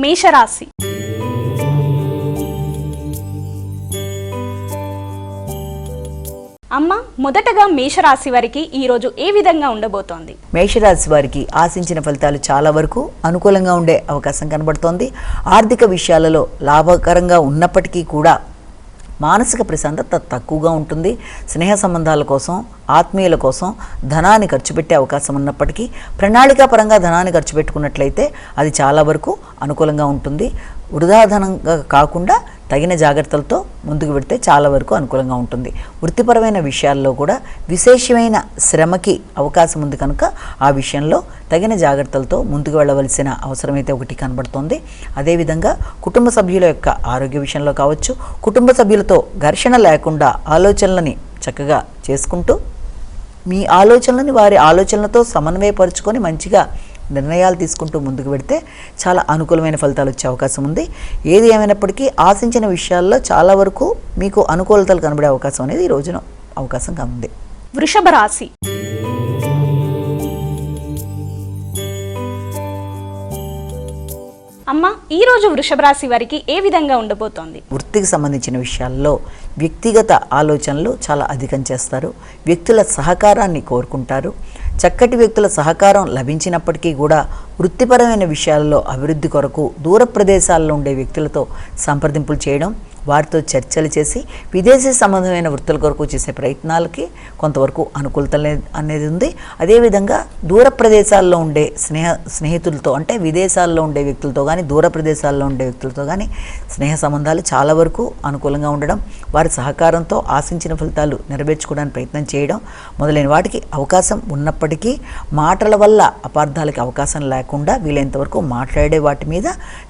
మేషరాశి. అమ్మ, మొదటగా మేషరాశి వారికి ఈ రోజు ఏ విధంగా ఉండబోతోంది? మేషరాశి వారికి ఆశించిన ఫలితాలు చాలా వరకు అనుకూలంగా ఉండే అవకాశం కనబడుతోంది. ఆర్థిక విషయాలలో లాభకరంగా ఉన్నప్పటికీ కూడా మానసిక ప్రశాంతత తక్కువగా ఉంటుంది. స్నేహ సంబంధాల కోసం, ఆత్మీయుల కోసం ధనాన్ని ఖర్చు పెట్టే అవకాశం ఉన్నప్పటికీ ప్రణాళికాపరంగా ధనాన్ని ఖర్చు పెట్టుకున్నట్లయితే అది చాలా వరకు అనుకూలంగా ఉంటుంది. వృధా ధనంగా కాకుండా తగిన జాగ్రత్తలతో ముందుకు పెడితే చాలా వరకు అనుకూలంగా ఉంటుంది. వృత్తిపరమైన విషయాల్లో కూడా విశేషమైన శ్రమకి అవకాశం ఉంది కనుక ఆ విషయంలో తగిన జాగ్రత్తలతో ముందుకు వెళ్ళవలసిన అవసరమైతే ఒకటి కనబడుతోంది. అదేవిధంగా కుటుంబ సభ్యుల యొక్క ఆరోగ్య విషయంలో కావచ్చు, కుటుంబ సభ్యులతో ఘర్షణ లేకుండా ఆలోచనలని చక్కగా చేసుకుంటూ మీ ఆలోచనలని వారి ఆలోచనలతో సమన్వయపరుచుకొని మంచిగా నిర్ణయాలు తీసుకుంటూ ముందుకు పెడితే చాలా అనుకూలమైన ఫలితాలు వచ్చే అవకాశం ఉంది. ఏది ఏమైనప్పటికీ ఆశించిన విషయాల్లో చాలా వరకు మీకు అనుకూలతలు కనబడే అవకాశం అనేది ఈ రోజున అవకాశంగా ఉంది. వృషభ రాశి. అమ్మ, ఈ రోజు వృషభ రాశి వారికి ఏ విధంగా ఉండబోతోంది? వృత్తికి సంబంధించిన విషయాల్లో వ్యక్తిగత ఆలోచనలు చాలా అధికం చేస్తారు. వ్యక్తుల సహకారాన్ని కోరుకుంటారు. చక్కటి వ్యక్తుల సహకారం లభించినప్పటికీ కూడా వృత్తిపరమైన విషయాల్లో అభివృద్ధి కొరకు దూర ప్రదేశాల్లో ఉండే వ్యక్తులతో సంప్రదింపులు చేయడం, వారితో చర్చలు చేసి విదేశీ సంబంధమైన వృత్తుల కొరకు చేసే ప్రయత్నాలకి కొంతవరకు అనుకూలత అనేది ఉంది. అదేవిధంగా దూర ప్రదేశాల్లో ఉండే స్నేహితులతో అంటే విదేశాల్లో ఉండే వ్యక్తులతో కానీ దూర ప్రదేశాల్లో ఉండే వ్యక్తులతో కానీ స్నేహ సంబంధాలు చాలా వరకు అనుకూలంగా ఉండడం, వారి సహకారంతో ఆశించిన ఫలితాలు నెరవేర్చుకోవడానికి ప్రయత్నం చేయడం మొదలైన వాటికి అవకాశం ఉన్నప్పటికీ మాటల వల్ల అపార్థాలకి అవకాశం లేకుండా వీలైనంతవరకు మాట్లాడే వాటి మీద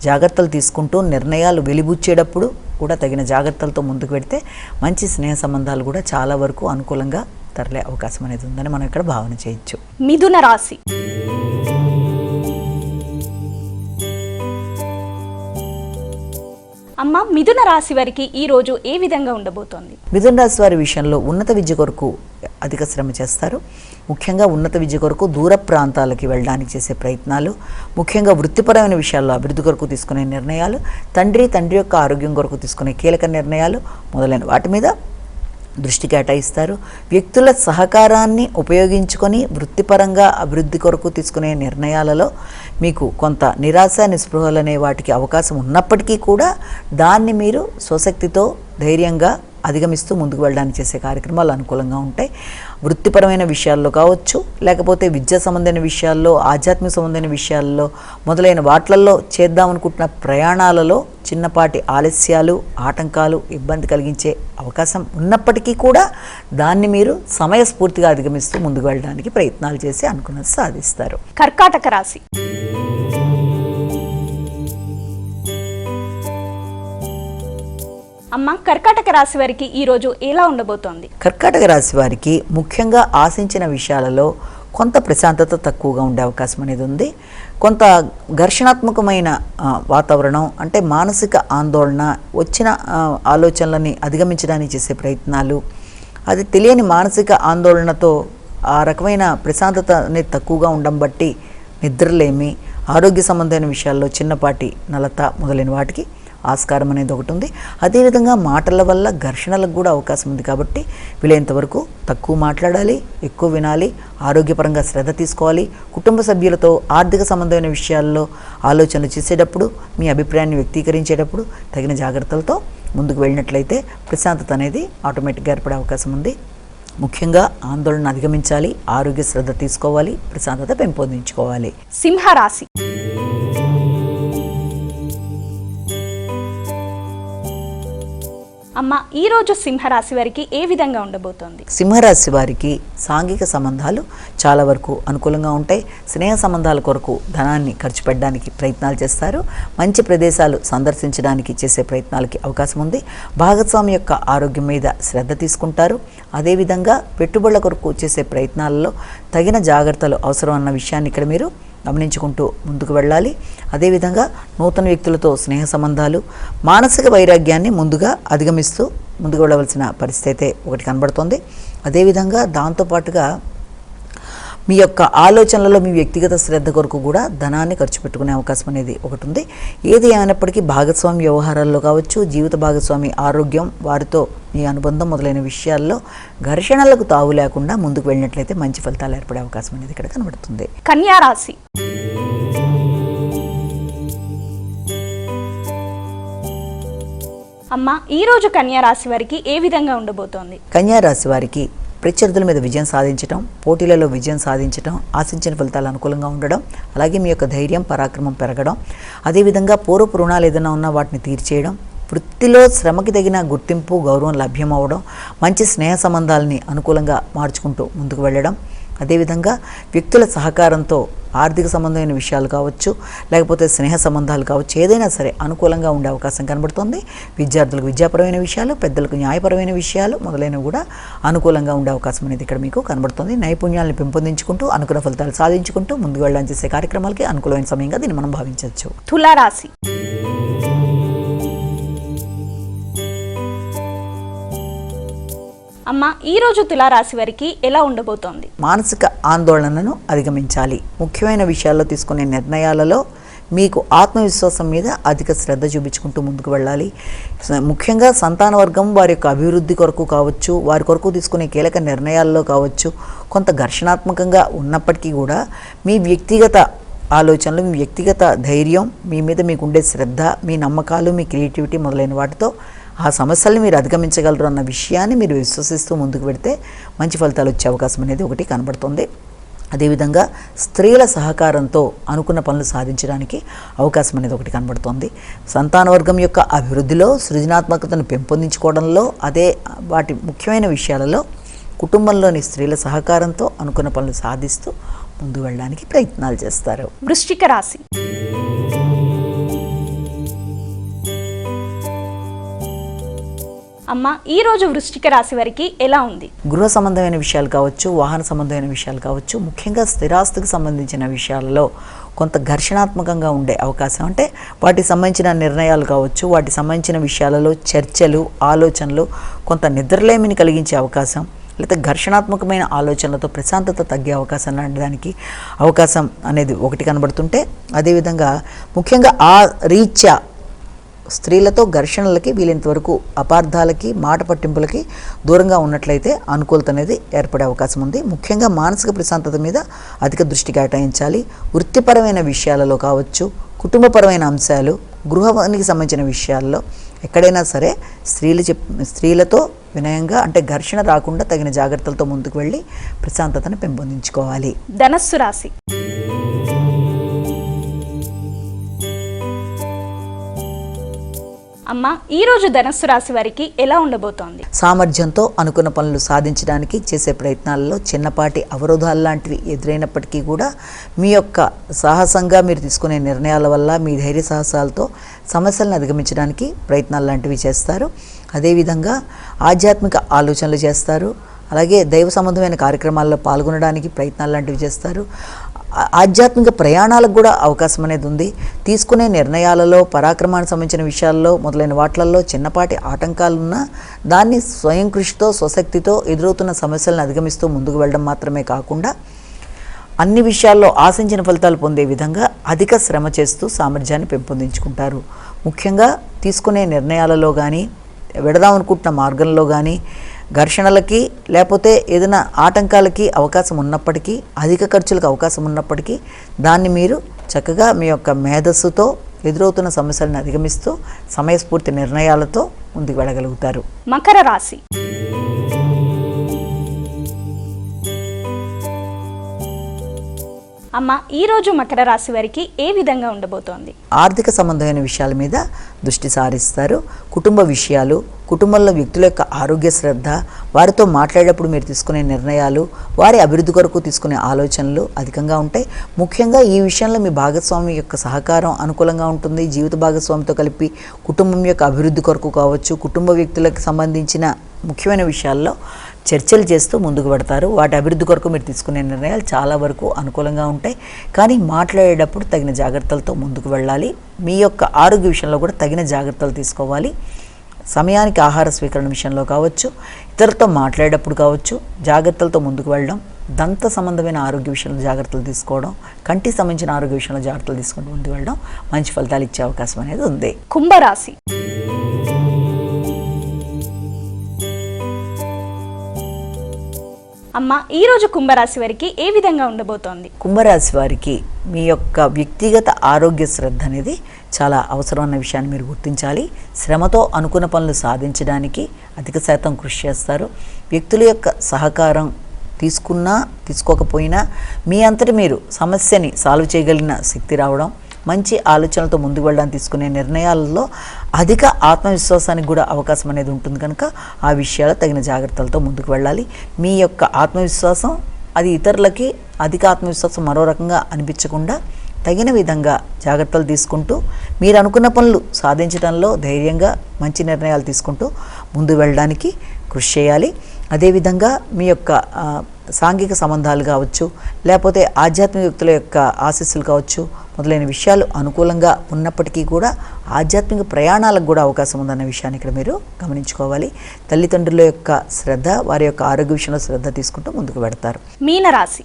జాగ్రత్తలు తీసుకుంటూ నిర్ణయాలు వెలిబుచ్చేటప్పుడు కూడా తగిన జాగ్రత్తలతో ముందుకు పెడితే మంచి స్నేహ సంబంధాలు కూడా చాలా వరకు అనుకూలంగా తరలే అవకాశం అనేది ఉందని మనం ఇక్కడ భావన చేయొచ్చు. మిథున రాశి. అమ్మ, మిథున రాశి వారికి ఈ రోజు ఏ విధంగా ఉండబోతోంది? మిథున రాశి వారి విషయంలో ఉన్నత విద్య కొరకు అధిక శ్రమ చేస్తారు. ముఖ్యంగా ఉన్నత విద్య కొరకు దూర ప్రాంతాలకి వెళ్ళడానికి చేసే ప్రయత్నాలు, ముఖ్యంగా వృత్తిపరమైన విషయాల్లో అభివృద్ధి కొరకు తీసుకునే నిర్ణయాలు, తండ్రి యొక్క ఆరోగ్యం కొరకు తీసుకునే కీలక నిర్ణయాలు మొదలైన వాటి మీద దృష్టి కేటాయిస్తారు. వ్యక్తుల సహకారాన్ని ఉపయోగించుకొని వృత్తిపరంగా అభివృద్ధి కొరకు తీసుకునే నిర్ణయాలలో మీకు కొంత నిరాశ నిస్పృహలు అనే వాటికి అవకాశం ఉన్నప్పటికీ కూడా దాన్ని మీరు స్వశక్తితో ధైర్యంగా అధిగమిస్తూ ముందుకు వెళ్ళడానికి చేసే కార్యక్రమాలు అనుకూలంగా ఉంటాయి. వృత్తిపరమైన విషయాల్లో కావచ్చు, లేకపోతే విద్యా సంబంధమైన విషయాల్లో, ఆధ్యాత్మిక సంబంధమైన విషయాల్లో మొదలైన వాట్లల్లో చేద్దామనుకుంటున్న ప్రయాణాలలో చిన్నపాటి ఆలస్యాలు, ఆటంకాలు, ఇబ్బంది కలిగించే అవకాశం ఉన్నప్పటికీ కూడా దాన్ని మీరు సమయస్ఫూర్తిగా అధిగమిస్తూ ముందుకు వెళ్ళడానికి ప్రయత్నాలు చేసి అనుకున్నది సాధిస్తారు. కర్కాటక రాశి. అమ్మ, కర్కాటక రాశి వారికి ఈ రోజు ఎలా ఉండబోతోంది? కర్కాటక రాశి వారికి ముఖ్యంగా ఆశించిన విషయాలలో కొంత ప్రశాంతత తక్కువగా ఉండే అవకాశం అనేది ఉంది. కొంత ఘర్షణాత్మకమైన వాతావరణం అంటే మానసిక ఆందోళన, వచ్చిన ఆలోచనలని అధిగమించడానికి చేసే ప్రయత్నాలు, అది తెలియని మానసిక ఆందోళనతో ఆ రకమైన ప్రశాంతత అనేది తక్కువగా ఉండడం బట్టి నిద్రలేమి, ఆరోగ్య సంబంధమైన విషయాల్లో చిన్నపాటి నలత మొదలైన వాటికి ఆస్కారం అనేది ఒకటి ఉంది. అదేవిధంగా మాటల వల్ల ఘర్షణలకు కూడా అవకాశం ఉంది కాబట్టి వీలైనంతవరకు తక్కువ మాట్లాడాలి, ఎక్కువ వినాలి, ఆరోగ్యపరంగా శ్రద్ధ తీసుకోవాలి. కుటుంబ సభ్యులతో ఆర్థిక సంబంధమైన విషయాల్లో ఆలోచనలు చేసేటప్పుడు, మీ అభిప్రాయాన్ని వ్యక్తీకరించేటప్పుడు తగిన జాగ్రత్తలతో ముందుకు వెళ్ళినట్లయితే ప్రశాంతత అనేది ఆటోమేటిక్గా ఏర్పడే అవకాశం ఉంది. ముఖ్యంగా ఆందోళన అధిగమించాలి, ఆరోగ్య శ్రద్ధ తీసుకోవాలి, ప్రశాంతత పెంపొందించుకోవాలి. సింహరాశి. అమ్మ, ఈ రోజు సింహరాశి వారికి ఏ విధంగా ఉండబోతోంది? సింహరాశి వారికి సాంఘిక సంబంధాలు చాలా వరకు అనుకూలంగా ఉంటాయి. స్నేహ సంబంధాల కొరకు ధనాన్ని ఖర్చు పెట్టడానికి ప్రయత్నాలు చేస్తారు. మంచి ప్రదేశాలు సందర్శించడానికి చేసే ప్రయత్నాలకి అవకాశం ఉంది. భాగస్వామి యొక్క ఆరోగ్యం మీద శ్రద్ధ తీసుకుంటారు. అదేవిధంగా పెట్టుబడుల కొరకు చేసే ప్రయత్నాలలో తగిన జాగ్రత్తలు అవసరం అన్న విషయాన్ని ఇక్కడ మీరు గమనించుకుంటూ ముందుకు వెళ్ళాలి. అదేవిధంగా నూతన వ్యక్తులతో స్నేహ సంబంధాలు, మానసిక వైరాగ్యాన్ని ముందుగా అధిగమిస్తూ ముందుకు వెళ్ళవలసిన పరిస్థితి అయితే ఒకటి కనబడుతోంది. అదేవిధంగా దాంతోపాటుగా మీ యొక్క ఆలోచనలలో మీ వ్యక్తిగత శ్రద్ధ కొరకు కూడా ధనాన్ని ఖర్చు పెట్టుకునే అవకాశం అనేది ఒకటి ఉంది. ఏది అయినప్పటికీ భాగస్వామి వ్యవహారాల్లో కావచ్చు, జీవిత భాగస్వామి ఆరోగ్యం, వారితో మీ అనుబంధం మొదలైన విషయాల్లో ఘర్షణలకు తావు లేకుండా ముందుకు వెళ్ళినట్లయితే మంచి ఫలితాలు ఏర్పడే అవకాశం అనేది ఇక్కడ కనబడుతుంది. కన్యా రాశి. అమ్మ, ఈ రోజు కన్యా రాశి వారికి ఏ విధంగా ఉండబోతోంది? కన్యా రాశి వారికి ప్రత్యర్థుల మీద విజయం సాధించడం, పోటీలలో విజయం సాధించడం, ఆశించిన ఫలితాలు అనుకూలంగా ఉండడం, అలాగే మీ యొక్క ధైర్యం పరాక్రమం పెరగడం, అదేవిధంగా పూర్వపు రుణాలు ఏదైనా ఉన్నా వాటిని తీర్చేయడం, వృత్తిలో శ్రమకి తగిన గుర్తింపు గౌరవం లభ్యమవడం, మంచి స్నేహ సంబంధాలని అనుకూలంగా మార్చుకుంటూ ముందుకు వెళ్ళడం, అదేవిధంగా వ్యక్తుల సహకారంతో ఆర్థిక సంబంధమైన విషయాలు కావచ్చు, లేకపోతే స్నేహ సంబంధాలు కావచ్చు, ఏదైనా సరే అనుకూలంగా ఉండే అవకాశం కనబడుతుంది. విద్యార్థులకు విద్యాపరమైన విషయాలు, పెద్దలకు న్యాయపరమైన విషయాలు మొదలైనవి కూడా అనుకూలంగా ఉండే అవకాశం అనేది ఇక్కడ మీకు కనబడుతుంది. నైపుణ్యాలను పెంపొందించుకుంటూ అనుకున్న ఫలితాలు సాధించుకుంటూ ముందుకు వెళ్ళడానికి చేసే కార్యక్రమాలకి అనుకూలమైన సమయంగా దీన్ని మనం భావించవచ్చు. తులారాశి. అమ్మ, ఈ రోజు తులారాశి వారికి ఎలా ఉండబోతోంది? మానసిక ఆందోళనను అధిగమించాలి. ముఖ్యమైన విషయాల్లో తీసుకునే నిర్ణయాలలో మీకు ఆత్మవిశ్వాసం మీద అధిక శ్రద్ధ చూపించుకుంటూ ముందుకు వెళ్ళాలి. ముఖ్యంగా సంతాన వర్గం వారి యొక్క అభివృద్ధి కొరకు కావచ్చు, వారి కొరకు తీసుకునే కీలక నిర్ణయాల్లో కావచ్చు, కొంత ఘర్షణాత్మకంగా ఉన్నప్పటికీ కూడా మీ వ్యక్తిగత ఆలోచనలు, మీ వ్యక్తిగత ధైర్యం, మీ మీద మీకుండే శ్రద్ధ, మీ నమ్మకాలు, మీ క్రియేటివిటీ మొదలైన వాటితో ఆ సమస్యల్ని మీరు అధిగమించగలరు అన్న విషయాన్ని మీరు విశ్వసిస్తూ ముందుకు పెడితే మంచి ఫలితాలు వచ్చే అవకాశం అనేది ఒకటి కనబడుతుంది. అదేవిధంగా స్త్రీల సహకారంతో అనుకున్న పనులు సాధించడానికి అవకాశం అనేది ఒకటి కనబడుతుంది. సంతాన వర్గం యొక్క అభివృద్ధిలో, సృజనాత్మకతను పెంపొందించుకోవడంలో, అదే వాటి ముఖ్యమైన విషయాలలో కుటుంబంలోని స్త్రీల సహకారంతో అనుకున్న పనులు సాధిస్తూ ముందుకు వెళ్ళడానికి ప్రయత్నాలు చేస్తారు. వృశ్చిక రాశి. అమ్మ, ఈ రోజు వృశ్చిక రాశి వారికి ఎలా ఉంది? గృహ సంబంధమైన విషయాలు కావచ్చు, వాహన సంబంధమైన విషయాలు కావచ్చు, ముఖ్యంగా స్థిరాస్తుకు సంబంధించిన విషయాలలో కొంత ఘర్షణాత్మకంగా ఉండే అవకాశం, అంటే వాటికి సంబంధించిన నిర్ణయాలు కావచ్చు, వాటికి సంబంధించిన విషయాలలో చర్చలు, ఆలోచనలు కొంత నిద్రలేమిని కలిగించే అవకాశం, లేకపోతే ఘర్షణాత్మకమైన ఆలోచనలతో ప్రశాంతత తగ్గే అవకాశం లాంటిదానికి అవకాశం అనేది ఒకటి కనబడుతుంటే, అదేవిధంగా ముఖ్యంగా ఆ రీత్యా స్త్రీలతో ఘర్షణలకి, వీలైనంతవరకు అపార్థాలకి, మాట పట్టింపులకి దూరంగా ఉన్నట్లయితే అనుకూలత అనేది ఏర్పడే అవకాశం ఉంది. ముఖ్యంగా మానసిక ప్రశాంతత మీద అధిక దృష్టి కేటాయించాలి. వృత్తిపరమైన విషయాలలో కావచ్చు, కుటుంబపరమైన అంశాలు, గృహానికి సంబంధించిన విషయాల్లో ఎక్కడైనా సరే స్త్రీలతో వినయంగా, అంటే ఘర్షణ రాకుండా తగిన జాగ్రత్తలతో ముందుకు వెళ్ళి ప్రశాంతతను పెంపొందించుకోవాలి. ధనస్సు రాశి. అమ్మ, ఈ రోజు ధనస్సు రాశి వారికి ఎలా ఉండబోతోంది? సామర్థ్యంతో అనుకున్న పనులు సాధించడానికి చేసే ప్రయత్నాలలో చిన్నపాటి అవరోధాలు లాంటివి ఎదురైనప్పటికీ కూడా మీ యొక్క సాహసంగా మీరు తీసుకునే నిర్ణయాల వల్ల, మీ ధైర్య సాహసాలతో సమస్యలను అధిగమించడానికి ప్రయత్నాలు లాంటివి చేస్తారు. అదేవిధంగా ఆధ్యాత్మిక ఆలోచనలు చేస్తారు. అలాగే దైవ సంబంధమైన కార్యక్రమాల్లో పాల్గొనడానికి ప్రయత్నాలు లాంటివి చేస్తారు. ఆధ్యాత్మిక ప్రయాణాలకు కూడా అవకాశం అనేది ఉంది. తీసుకునే నిర్ణయాలలో, పరాక్రమానికి సంబంధించిన విషయాల్లో మొదలైన వాటిల్లో చిన్నపాటి ఆటంకాలున్నా దాన్ని స్వయం కృషితో, స్వశక్తితో ఎదురవుతున్న సమస్యలను అధిగమిస్తూ ముందుకు వెళ్ళడం మాత్రమే కాకుండా అన్ని విషయాల్లో ఆశించిన ఫలితాలు పొందే విధంగా అధిక శ్రమ చేస్తూ సామర్థ్యాన్ని పెంపొందించుకుంటారు. ముఖ్యంగా తీసుకునే నిర్ణయాలలో కానీ, వెడదామనుకుంటున్న మార్గంలో కానీ ఘర్షణలకి లేకపోతే ఏదైనా ఆటంకాలకి అవకాశం ఉన్నప్పటికీ, అధిక ఖర్చులకు అవకాశం ఉన్నప్పటికీ దాన్ని మీరు చక్కగా మీ యొక్క మేధస్సుతో ఎదురవుతున్న సమస్యలను అధిగమిస్తూ సమయస్ఫూర్తి నిర్ణయాలతో ముందుకు వెళ్ళగలుగుతారు. మకర రాశి. అమ్మ, ఈ రోజు మకర రాశి వారికి ఏ విధంగా ఉండబోతోంది? ఆర్థిక సంబంధమైన విషయాల మీద దృష్టి సారిస్తారు. కుటుంబ విషయాలు, కుటుంబంలో వ్యక్తుల యొక్క ఆరోగ్య శ్రద్ధ, వారితో మాట్లాడేటప్పుడు మీరు తీసుకునే నిర్ణయాలు, వారి అభివృద్ధి కొరకు తీసుకునే ఆలోచనలు అధికంగా ఉంటాయి. ముఖ్యంగా ఈ విషయంలో మీ భాగస్వామి యొక్క సహకారం అనుకూలంగా ఉంటుంది. జీవిత భాగస్వామితో కలిపి కుటుంబం యొక్క అభివృద్ధి కొరకు కావచ్చు, కుటుంబ వ్యక్తులకు సంబంధించిన ముఖ్యమైన విషయాల్లో చర్చలు చేస్తూ ముందుకు పెడతారు. వాటి అభివృద్ధి కొరకు మీరు తీసుకునే నిర్ణయాలు చాలా వరకు అనుకూలంగా ఉంటాయి. కానీ మాట్లాడేటప్పుడు తగిన జాగ్రత్తలతో ముందుకు వెళ్ళాలి. మీ యొక్క ఆరోగ్య విషయంలో కూడా తగిన జాగ్రత్తలు తీసుకోవాలి. సమయానికి ఆహార స్వీకరణ విషయంలో కావచ్చు, ఇతరులతో మాట్లాడేటప్పుడు కావచ్చు, జాగ్రత్తలతో ముందుకు వెళ్ళడం దంత సంబంధమైన ఆరోగ్య విషయంలో జాగ్రత్తలు తీసుకోవడం, కంటికి సంబంధించిన ఆరోగ్య విషయంలో జాగ్రత్తలు తీసుకుంటూ ముందుకు వెళ్ళడం మంచి ఫలితాలు ఇచ్చే అవకాశం అనేది ఉంది. కుంభరాశి. అమ్మ, ఈరోజు కుంభరాశి వారికి ఏ విధంగా ఉండబోతోంది? కుంభరాశి వారికి మీ యొక్క వ్యక్తిగత ఆరోగ్య శ్రద్ధ అనేది చాలా అవసరమైన విషయాన్ని మీరు గుర్తించాలి. శ్రమతో అనుకున్న పనులు సాధించడానికి అధిక శాతం కృషి చేస్తారు. వ్యక్తుల యొక్క సహకారం తీసుకున్నా తీసుకోకపోయినా మీ అంతటి మీరు సమస్యని సాల్వ్ చేయగలిగిన శక్తి రావడం, మంచి ఆలోచనలతో ముందుకు వెళ్ళడానికి తీసుకునే నిర్ణయాలలో అధిక ఆత్మవిశ్వాసానికి కూడా అవకాశం అనేది ఉంటుంది. కనుక ఆ విషయాలు తగిన జాగ్రత్తలతో ముందుకు వెళ్ళాలి. మీ యొక్క ఆత్మవిశ్వాసం అది ఇతరులకి అధిక ఆత్మవిశ్వాసం మరో రకంగా అనిపించకుండా తగిన విధంగా జాగ్రత్తలు తీసుకుంటూ మీరు అనుకున్న పనులు సాధించడంలో ధైర్యంగా మంచి నిర్ణయాలు తీసుకుంటూ ముందు వెళ్ళడానికి కృషి చేయాలి. అదేవిధంగా మీ యొక్క సాంఘిక సంబంధాలు కావచ్చు, లేకపోతే ఆధ్యాత్మిక వ్యక్తుల యొక్క ఆశీస్సులు కావచ్చు, మొదలైన విషయాలు అనుకూలంగా ఉన్నప్పటికీ కూడా ఆధ్యాత్మిక ప్రయాణాలకు కూడా అవకాశం ఉందన్న విషయాన్ని ఇక్కడ మీరు గమనించుకోవాలి. తల్లిదండ్రుల యొక్క శ్రద్ధ, వారి యొక్క ఆరోగ్య విషయంలో శ్రద్ధ తీసుకుంటూ ముందుకు పెడతారు. మీనరాశి.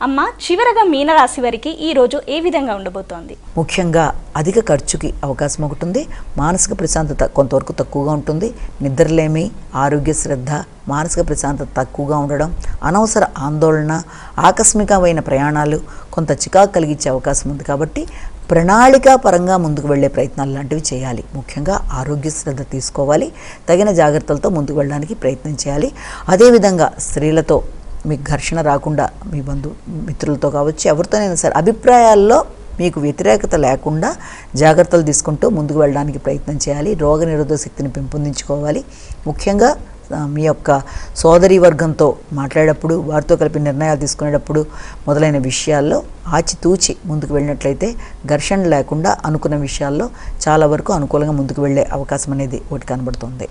అమ్మ, చివరగా మీనరాశి వారికి ఈ రోజు ఏ విధంగా ఉండబోతోంది? ముఖ్యంగా అధిక ఖర్చుకి అవకాశం ఒకటి ఉంది. మానసిక ప్రశాంతత కొంతవరకు తక్కువగా ఉంటుంది. నిద్రలేమి, ఆరోగ్య శ్రద్ధ, మానసిక ప్రశాంతత తక్కువగా ఉండడం, అనవసర ఆందోళన, ఆకస్మికమైన ప్రయాణాలు కొంత చికాకు కలిగించే అవకాశం ఉంది. కాబట్టి ప్రణాళికా పరంగా ముందుకు వెళ్ళే ప్రయత్నాలు లాంటివి చేయాలి. ముఖ్యంగా ఆరోగ్య శ్రద్ధ తీసుకోవాలి. తగిన జాగ్రత్తలతో ముందుకు వెళ్ళడానికి ప్రయత్నం చేయాలి. అదేవిధంగా స్త్రీలతో మీకు ఘర్షణ రాకుండా మీ మిత్రులతో కావచ్చు, ఎవరితోనైనా సరే అభిప్రాయాల్లో మీకు వ్యతిరేకత లేకుండా జాగ్రత్తలు తీసుకుంటూ ముందుకు వెళ్ళడానికి ప్రయత్నం చేయాలి. రోగనిరోధక శక్తిని పెంపొందించుకోవాలి. ముఖ్యంగా మీ యొక్క సోదరీ వర్గంతో మాట్లాడేటప్పుడు, వారితో కలిపి నిర్ణయాలు తీసుకునేటప్పుడు మొదలైన విషయాల్లో ఆచితూచి ముందుకు వెళ్ళినట్లయితే ఘర్షణ లేకుండా అనుకున్న విషయాల్లో చాలా వరకు అనుకూలంగా ముందుకు వెళ్ళే అవకాశం అనేది ఒకటి కనబడుతుంది.